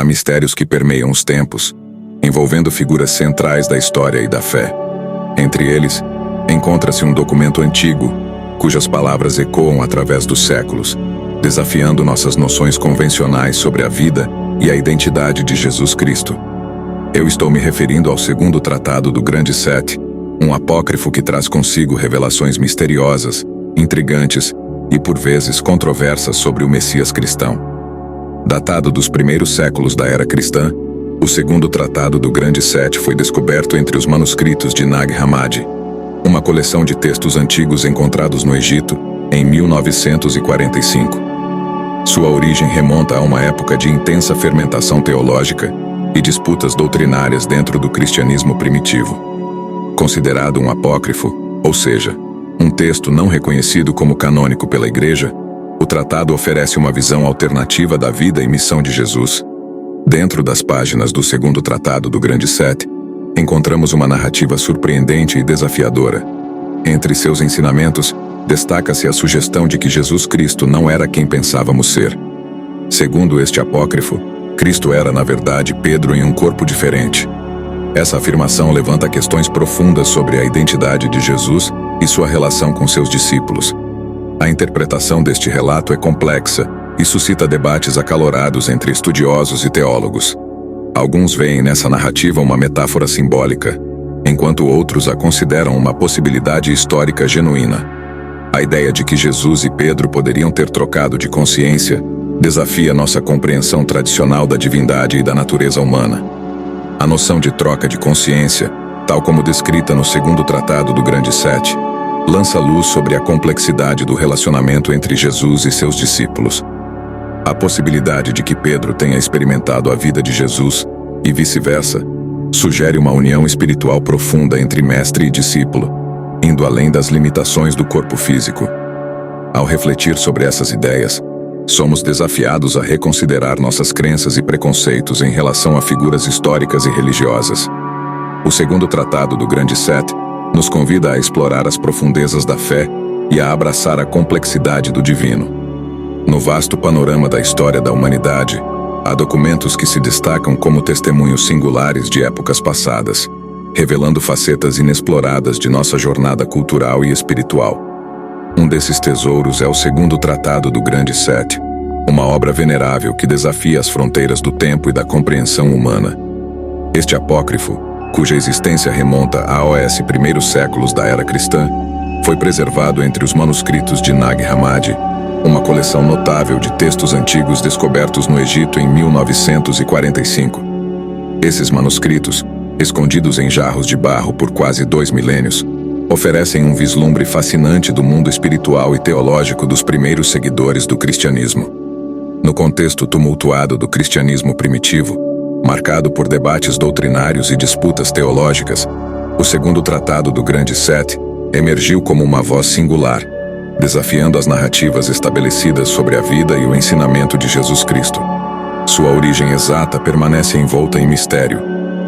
há mistérios que permeiam os tempos, envolvendo figuras centrais da história e da fé. Entre eles, encontra-se um documento antigo, cujas palavras ecoam através dos séculos, desafiando nossas noções convencionais sobre a vida e a identidade de Jesus Cristo. Eu estou me referindo ao segundo tratado do Grande Sete, um apócrifo que traz consigo revelações misteriosas, intrigantes e por vezes controversas sobre o Messias cristão. Datado dos primeiros séculos da era cristã, o segundo tratado do Grande Sete foi descoberto entre os manuscritos de Nag Hammadi, uma coleção de textos antigos encontrados no Egito em 1945. Sua origem remonta a uma época de intensa fermentação teológica e disputas doutrinárias dentro do cristianismo primitivo. Considerado um apócrifo, ou seja, um texto não reconhecido como canônico pela Igreja, o tratado oferece uma visão alternativa da vida e missão de Jesus. Dentro das páginas do segundo tratado do Grande Sete, encontramos uma narrativa surpreendente e desafiadora. Entre seus ensinamentos, destaca-se a sugestão de que Jesus Cristo não era quem pensávamos ser. Segundo este apócrifo, Cristo era, na verdade, Pedro em um corpo diferente. Essa afirmação levanta questões profundas sobre a identidade de Jesus e sua relação com seus discípulos. A interpretação deste relato é complexa e suscita debates acalorados entre estudiosos e teólogos. Alguns veem nessa narrativa uma metáfora simbólica, enquanto outros a consideram uma possibilidade histórica genuína. A ideia de que Jesus e Pedro poderiam ter trocado de consciência desafia nossa compreensão tradicional da divindade e da natureza humana. A noção de troca de consciência, tal como descrita no segundo tratado do Grande Sete, lança luz sobre a complexidade do relacionamento entre Jesus e seus discípulos. A possibilidade de que Pedro tenha experimentado a vida de Jesus, e vice-versa, sugere uma união espiritual profunda entre mestre e discípulo, indo além das limitações do corpo físico. Ao refletir sobre essas ideias, somos desafiados a reconsiderar nossas crenças e preconceitos em relação a figuras históricas e religiosas. O segundo tratado do Grande Sete nos convida a explorar as profundezas da fé e a abraçar a complexidade do divino. No vasto panorama da história da humanidade, há documentos que se destacam como testemunhos singulares de épocas passadas, revelando facetas inexploradas de nossa jornada cultural e espiritual. Um desses tesouros é o segundo tratado do Grande Sete, uma obra venerável que desafia as fronteiras do tempo e da compreensão humana. Este apócrifo, cuja existência remonta aos primeiros séculos da era cristã, foi preservado entre os manuscritos de Nag Hammadi, uma coleção notável de textos antigos descobertos no Egito em 1945. Esses manuscritos, escondidos em jarros de barro por quase 2 milênios, oferecem um vislumbre fascinante do mundo espiritual e teológico dos primeiros seguidores do cristianismo. No contexto tumultuado do cristianismo primitivo, marcado por debates doutrinários e disputas teológicas, o segundo tratado do Grande Sete emergiu como uma voz singular, desafiando as narrativas estabelecidas sobre a vida e o ensinamento de Jesus Cristo. Sua origem exata permanece envolta em mistério,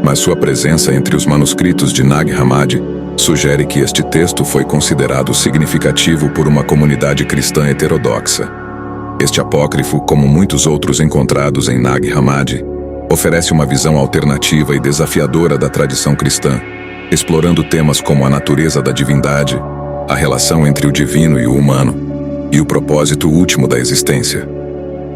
mas sua presença entre os manuscritos de Nag Hammadi sugere que este texto foi considerado significativo por uma comunidade cristã heterodoxa. Este apócrifo, como muitos outros encontrados em Nag Hammadi, oferece uma visão alternativa e desafiadora da tradição cristã, explorando temas como a natureza da divindade, a relação entre o divino e o humano, e o propósito último da existência.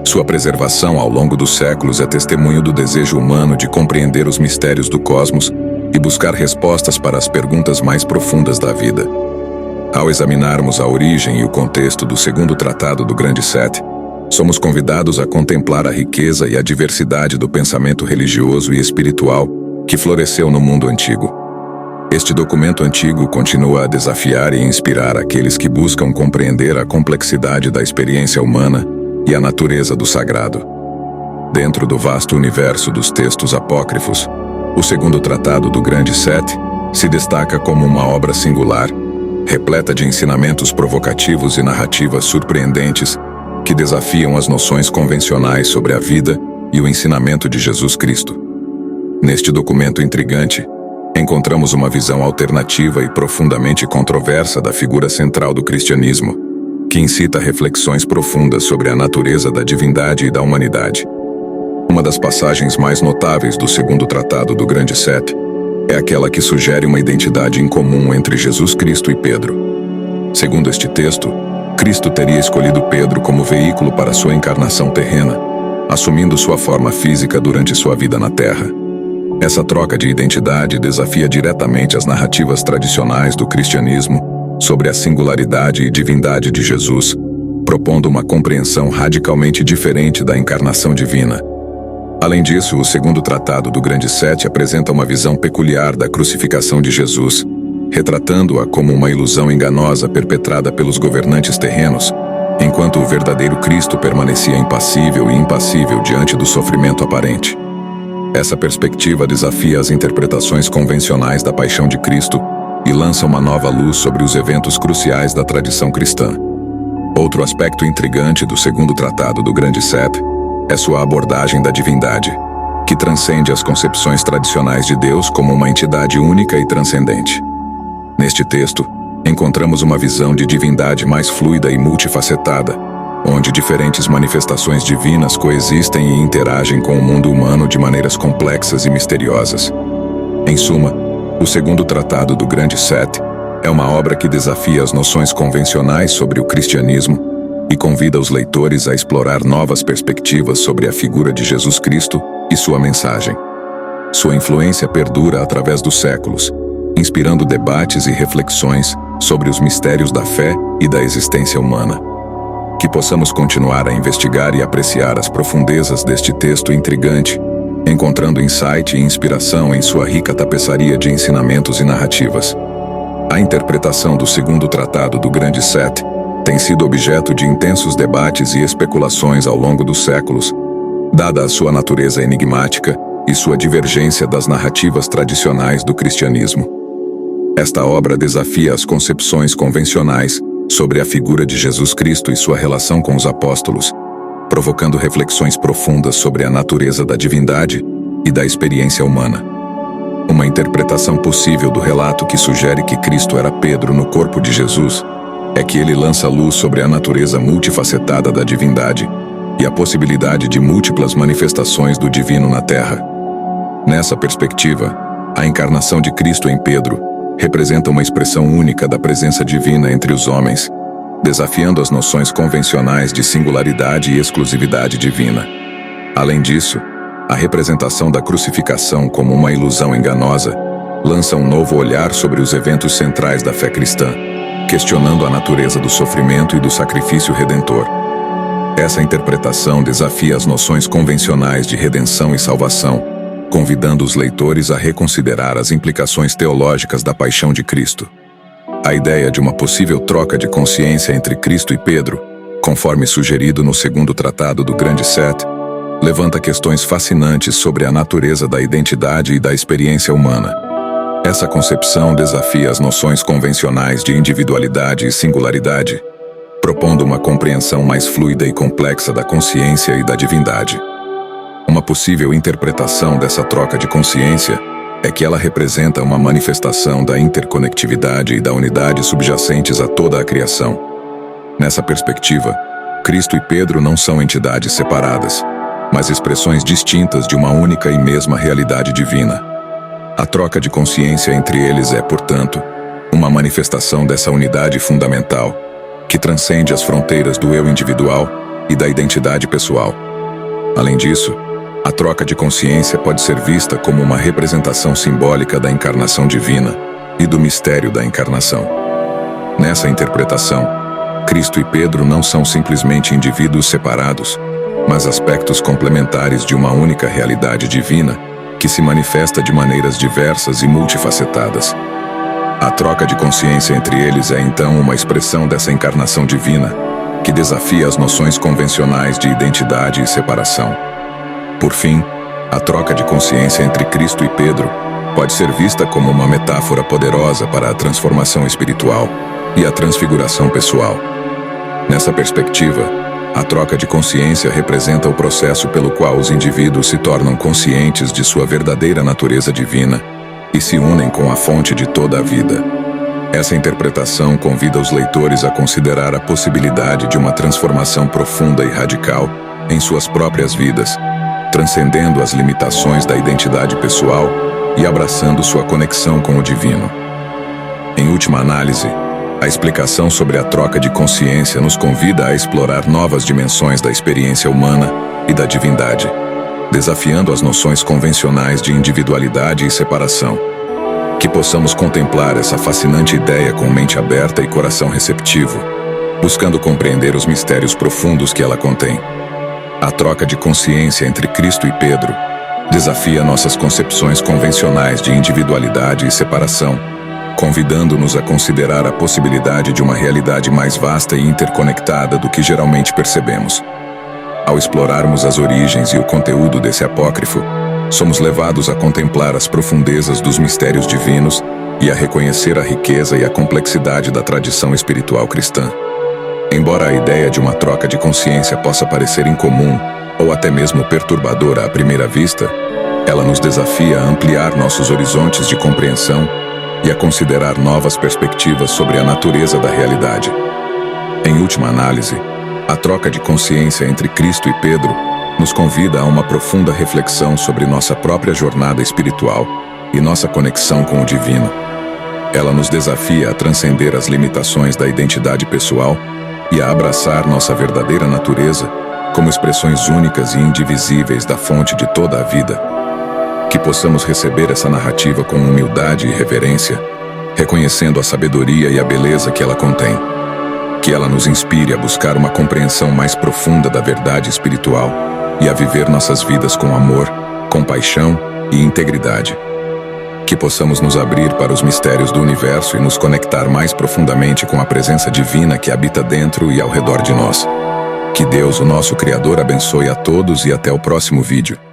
Sua preservação ao longo dos séculos é testemunho do desejo humano de compreender os mistérios do cosmos e buscar respostas para as perguntas mais profundas da vida. Ao examinarmos a origem e o contexto do segundo tratado do Grande Sete, somos convidados a contemplar a riqueza e a diversidade do pensamento religioso e espiritual que floresceu no mundo antigo. Este documento antigo continua a desafiar e inspirar aqueles que buscam compreender a complexidade da experiência humana e a natureza do sagrado. Dentro do vasto universo dos textos apócrifos, o segundo tratado do Grande Sete se destaca como uma obra singular, repleta de ensinamentos provocativos e narrativas surpreendentes que desafiam as noções convencionais sobre a vida e o ensinamento de Jesus Cristo. Neste documento intrigante, encontramos uma visão alternativa e profundamente controversa da figura central do cristianismo, que incita reflexões profundas sobre a natureza da divindade e da humanidade. Uma das passagens mais notáveis do segundo tratado do Grande Sete é aquela que sugere uma identidade incomum entre Jesus Cristo e Pedro. Segundo este texto, Cristo teria escolhido Pedro como veículo para sua encarnação terrena, assumindo sua forma física durante sua vida na Terra. Essa troca de identidade desafia diretamente as narrativas tradicionais do cristianismo sobre a singularidade e divindade de Jesus, propondo uma compreensão radicalmente diferente da encarnação divina. Além disso, o segundo tratado do Grande Sete apresenta uma visão peculiar da crucificação de Jesus, retratando-a como uma ilusão enganosa perpetrada pelos governantes terrenos, enquanto o verdadeiro Cristo permanecia impassível e impassível diante do sofrimento aparente. Essa perspectiva desafia as interpretações convencionais da paixão de Cristo e lança uma nova luz sobre os eventos cruciais da tradição cristã. Outro aspecto intrigante do segundo tratado do Grande Sete é sua abordagem da divindade, que transcende as concepções tradicionais de Deus como uma entidade única e transcendente. Neste texto, encontramos uma visão de divindade mais fluida e multifacetada, onde diferentes manifestações divinas coexistem e interagem com o mundo humano de maneiras complexas e misteriosas. Em suma, o segundo tratado do Grande Sete é uma obra que desafia as noções convencionais sobre o cristianismo e convida os leitores a explorar novas perspectivas sobre a figura de Jesus Cristo e sua mensagem. Sua influência perdura através dos séculos, inspirando debates e reflexões sobre os mistérios da fé e da existência humana. Que possamos continuar a investigar e apreciar as profundezas deste texto intrigante, encontrando insight e inspiração em sua rica tapeçaria de ensinamentos e narrativas. A interpretação do segundo tratado do Grande Sete tem sido objeto de intensos debates e especulações ao longo dos séculos, dada a sua natureza enigmática e sua divergência das narrativas tradicionais do cristianismo. Esta obra desafia as concepções convencionais sobre a figura de Jesus Cristo e sua relação com os apóstolos, provocando reflexões profundas sobre a natureza da divindade e da experiência humana. Uma interpretação possível do relato que sugere que Cristo era Pedro no corpo de Jesus é que ele lança luz sobre a natureza multifacetada da divindade e a possibilidade de múltiplas manifestações do divino na Terra. Nessa perspectiva, a encarnação de Cristo em Pedro representa uma expressão única da presença divina entre os homens, desafiando as noções convencionais de singularidade e exclusividade divina. Além disso, a representação da crucificação como uma ilusão enganosa lança um novo olhar sobre os eventos centrais da fé cristã, questionando a natureza do sofrimento e do sacrifício redentor. Essa interpretação desafia as noções convencionais de redenção e salvação, convidando os leitores a reconsiderar as implicações teológicas da paixão de Cristo. A ideia de uma possível troca de consciência entre Cristo e Pedro, conforme sugerido no segundo tratado do Grande Sete, levanta questões fascinantes sobre a natureza da identidade e da experiência humana. Essa concepção desafia as noções convencionais de individualidade e singularidade, propondo uma compreensão mais fluida e complexa da consciência e da divindade. Uma possível interpretação dessa troca de consciência é que ela representa uma manifestação da interconectividade e da unidade subjacentes a toda a criação. Nessa perspectiva, Cristo e Pedro não são entidades separadas, mas expressões distintas de uma única e mesma realidade divina. A troca de consciência entre eles é, portanto, uma manifestação dessa unidade fundamental, que transcende as fronteiras do eu individual e da identidade pessoal. Além disso, a troca de consciência pode ser vista como uma representação simbólica da encarnação divina e do mistério da encarnação. Nessa interpretação, Cristo e Pedro não são simplesmente indivíduos separados, mas aspectos complementares de uma única realidade divina que se manifesta de maneiras diversas e multifacetadas. A troca de consciência entre eles é então uma expressão dessa encarnação divina, que desafia as noções convencionais de identidade e separação. Por fim, a troca de consciência entre Cristo e Pedro pode ser vista como uma metáfora poderosa para a transformação espiritual e a transfiguração pessoal. Nessa perspectiva, a troca de consciência representa o processo pelo qual os indivíduos se tornam conscientes de sua verdadeira natureza divina e se unem com a fonte de toda a vida. Essa interpretação convida os leitores a considerar a possibilidade de uma transformação profunda e radical em suas próprias vidas, transcendendo as limitações da identidade pessoal e abraçando sua conexão com o divino. Em última análise, a explicação sobre a troca de consciência nos convida a explorar novas dimensões da experiência humana e da divindade, desafiando as noções convencionais de individualidade e separação. Que possamos contemplar essa fascinante ideia com mente aberta e coração receptivo, buscando compreender os mistérios profundos que ela contém. A troca de consciência entre Cristo e Pedro desafia nossas concepções convencionais de individualidade e separação, convidando-nos a considerar a possibilidade de uma realidade mais vasta e interconectada do que geralmente percebemos. Ao explorarmos as origens e o conteúdo desse apócrifo, somos levados a contemplar as profundezas dos mistérios divinos e a reconhecer a riqueza e a complexidade da tradição espiritual cristã. Embora a ideia de uma troca de consciência possa parecer incomum ou até mesmo perturbadora à primeira vista, ela nos desafia a ampliar nossos horizontes de compreensão e a considerar novas perspectivas sobre a natureza da realidade. Em última análise, a troca de consciência entre Cristo e Pedro nos convida a uma profunda reflexão sobre nossa própria jornada espiritual e nossa conexão com o divino. Ela nos desafia a transcender as limitações da identidade pessoal e a abraçar nossa verdadeira natureza como expressões únicas e indivisíveis da fonte de toda a vida. Que possamos receber essa narrativa com humildade e reverência, reconhecendo a sabedoria e a beleza que ela contém. Que ela nos inspire a buscar uma compreensão mais profunda da verdade espiritual e a viver nossas vidas com amor, compaixão e integridade. Que possamos nos abrir para os mistérios do universo e nos conectar mais profundamente com a presença divina que habita dentro e ao redor de nós. Que Deus, o nosso Criador, abençoe a todos e até o próximo vídeo.